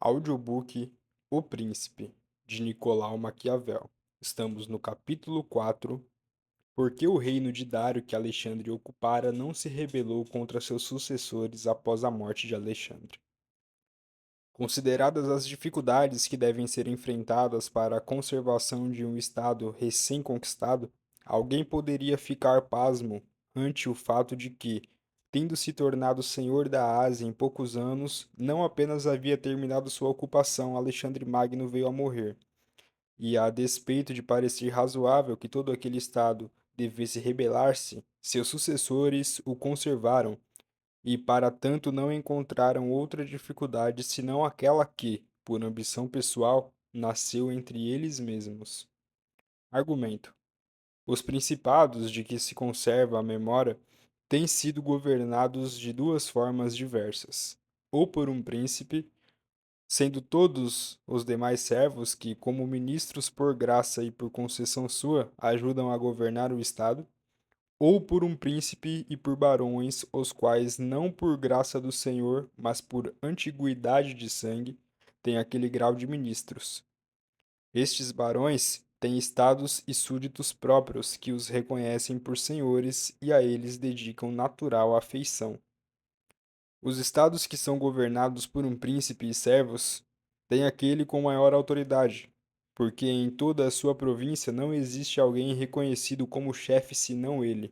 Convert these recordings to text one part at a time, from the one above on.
Audiobook O Príncipe, de Nicolau Maquiavel. Estamos no capítulo 4. Por que o reino de Dário que Alexandre ocupara não se rebelou contra seus sucessores após a morte de Alexandre? Consideradas as dificuldades que devem ser enfrentadas para a conservação de um Estado recém-conquistado, alguém poderia ficar pasmo ante o fato de que, tendo se tornado senhor da Ásia em poucos anos, não apenas havia terminado sua ocupação, Alexandre Magno veio a morrer. E, a despeito de parecer razoável que todo aquele Estado devesse rebelar-se, seus sucessores o conservaram e para tanto não encontraram outra dificuldade senão aquela que, por ambição pessoal, nasceu entre eles mesmos. Argumento: os principados de que se conserva a memória têm sido governados de duas formas diversas, ou por um príncipe, sendo todos os demais servos que, como ministros por graça e por concessão sua, ajudam a governar o Estado, ou por um príncipe e por barões, os quais, não por graça do Senhor, mas por antiguidade de sangue, têm aquele grau de ministros. Estes barões têm estados e súditos próprios que os reconhecem por senhores e a eles dedicam natural afeição. Os estados que são governados por um príncipe e servos têm aquele com maior autoridade, porque em toda a sua província não existe alguém reconhecido como chefe senão ele.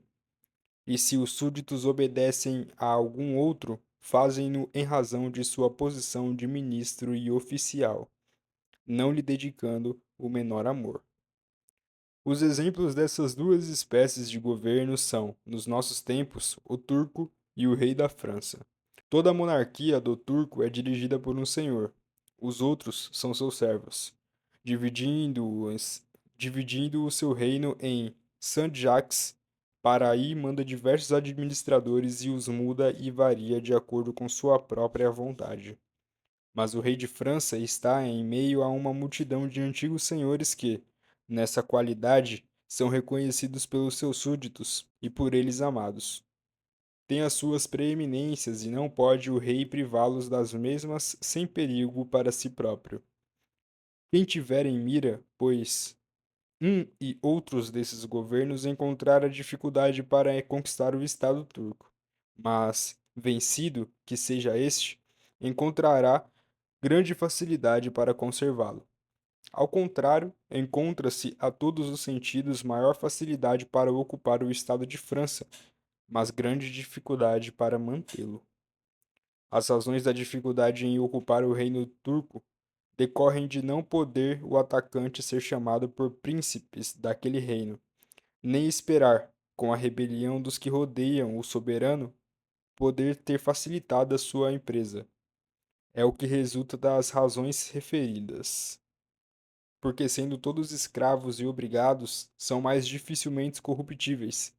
E se os súditos obedecem a algum outro, fazem-no em razão de sua posição de ministro e oficial, não lhe dedicando o menor amor. Os exemplos dessas duas espécies de governo são, nos nossos tempos, o turco e o rei da França. Toda a monarquia do turco é dirigida por um senhor, os outros são seus servos, dividindo o seu reino em Saint-Jacques. Para aí manda diversos administradores e os muda e varia de acordo com sua própria vontade. Mas o rei de França está em meio a uma multidão de antigos senhores que, nessa qualidade, são reconhecidos pelos seus súditos e por eles amados. Tem as suas preeminências e não pode o rei privá-los das mesmas sem perigo para si próprio. Quem tiver em mira, pois, um e outros desses governos encontrara dificuldade para conquistar o Estado turco, mas, vencido que seja este, encontrará grande facilidade para conservá-lo. Ao contrário, encontra-se a todos os sentidos maior facilidade para ocupar o Estado de França, mas grande dificuldade para mantê-lo. As razões da dificuldade em ocupar o reino turco decorrem de não poder o atacante ser chamado por príncipes daquele reino, nem esperar, com a rebelião dos que rodeiam o soberano, poder ter facilitado a sua empresa. É o que resulta das razões referidas. Porque, sendo todos escravos e obrigados, são mais dificilmente corruptíveis,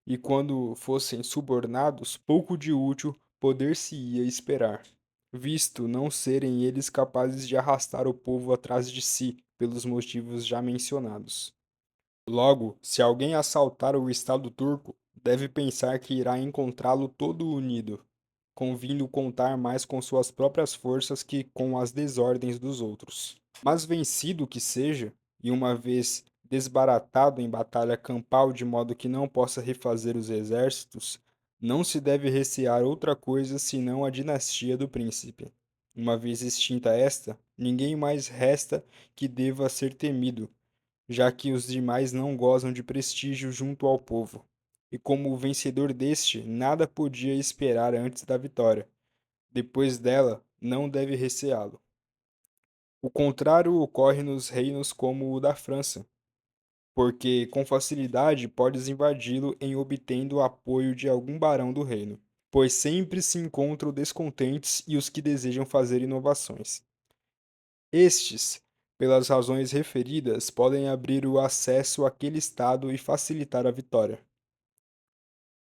e quando fossem subornados, pouco de útil poder-se-ia esperar, visto não serem eles capazes de arrastar o povo atrás de si, pelos motivos já mencionados. Logo, se alguém assaltar o Estado turco, deve pensar que irá encontrá-lo todo unido, convindo contar mais com suas próprias forças que com as desordens dos outros. Mas vencido que seja, e uma vez desbaratado em batalha campal de modo que não possa refazer os exércitos, não se deve recear outra coisa senão a dinastia do príncipe. Uma vez extinta esta, ninguém mais resta que deva ser temido, já que os demais não gozam de prestígio junto ao povo. E como o vencedor deste nada podia esperar antes da vitória, depois dela não deve receá-lo. O contrário ocorre nos reinos como o da França, porque com facilidade podes invadi-lo em obtendo o apoio de algum barão do reino, pois sempre se encontram descontentes e os que desejam fazer inovações. Estes, pelas razões referidas, podem abrir o acesso àquele estado e facilitar a vitória.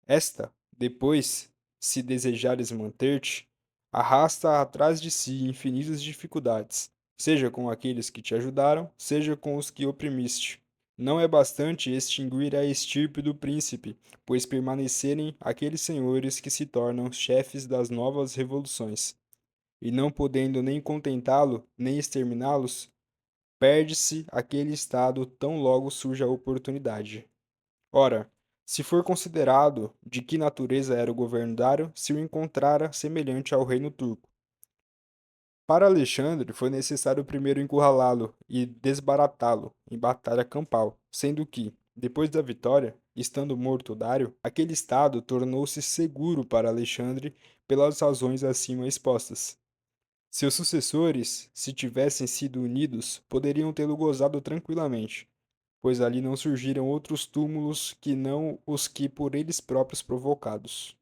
Esta, depois, se desejares manter-te, arrasta atrás de si infinitas dificuldades, seja com aqueles que te ajudaram, seja com os que oprimiste. Não é bastante extinguir a estirpe do príncipe, pois permanecerem aqueles senhores que se tornam chefes das novas revoluções. e não podendo nem contentá-lo, nem exterminá-los, perde-se aquele estado tão logo surge a oportunidade. Ora, se for considerado de que natureza era o governo dário, se o encontrara semelhante ao reino turco. Para Alexandre, foi necessário primeiro encurralá-lo e desbaratá-lo em batalha campal, sendo que, depois da vitória, estando morto Dário, aquele estado tornou-se seguro para Alexandre pelas razões acima expostas. Seus sucessores, se tivessem sido unidos, poderiam tê-lo gozado tranquilamente, pois ali não surgiram outros túmulos que não os que por eles próprios provocados.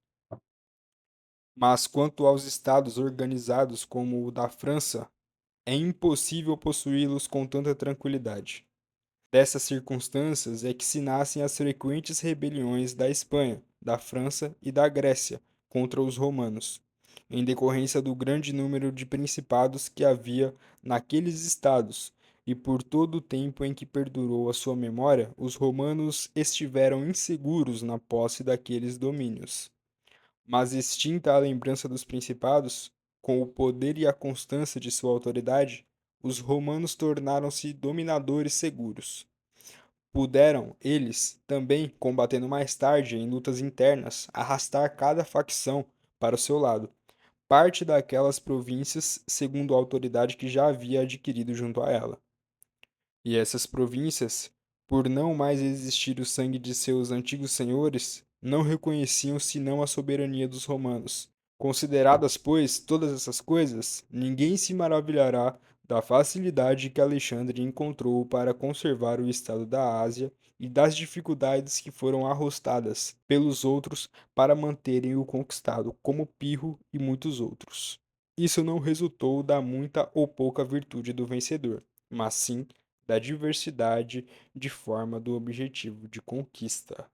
Mas quanto aos estados organizados como o da França, é impossível possuí-los com tanta tranquilidade. Dessas circunstâncias é que se nascem as frequentes rebeliões da Espanha, da França e da Grécia contra os romanos, em decorrência do grande número de principados que havia naqueles estados, e por todo o tempo em que perdurou a sua memória, os romanos estiveram inseguros na posse daqueles domínios. Mas extinta a lembrança dos principados, com o poder e a constância de sua autoridade, os romanos tornaram-se dominadores seguros. Puderam, eles, também, combatendo mais tarde em lutas internas, arrastar cada facção para o seu lado, parte daquelas províncias, segundo a autoridade que já havia adquirido junto a ela. E essas províncias, por não mais existir o sangue de seus antigos senhores, não reconheciam senão a soberania dos romanos. Consideradas, pois, todas essas coisas, ninguém se maravilhará da facilidade que Alexandre encontrou para conservar o estado da Ásia e das dificuldades que foram arrostadas pelos outros para manterem o conquistado, como Pirro e muitos outros. Isso não resultou da muita ou pouca virtude do vencedor, mas sim da diversidade de forma do objetivo de conquista.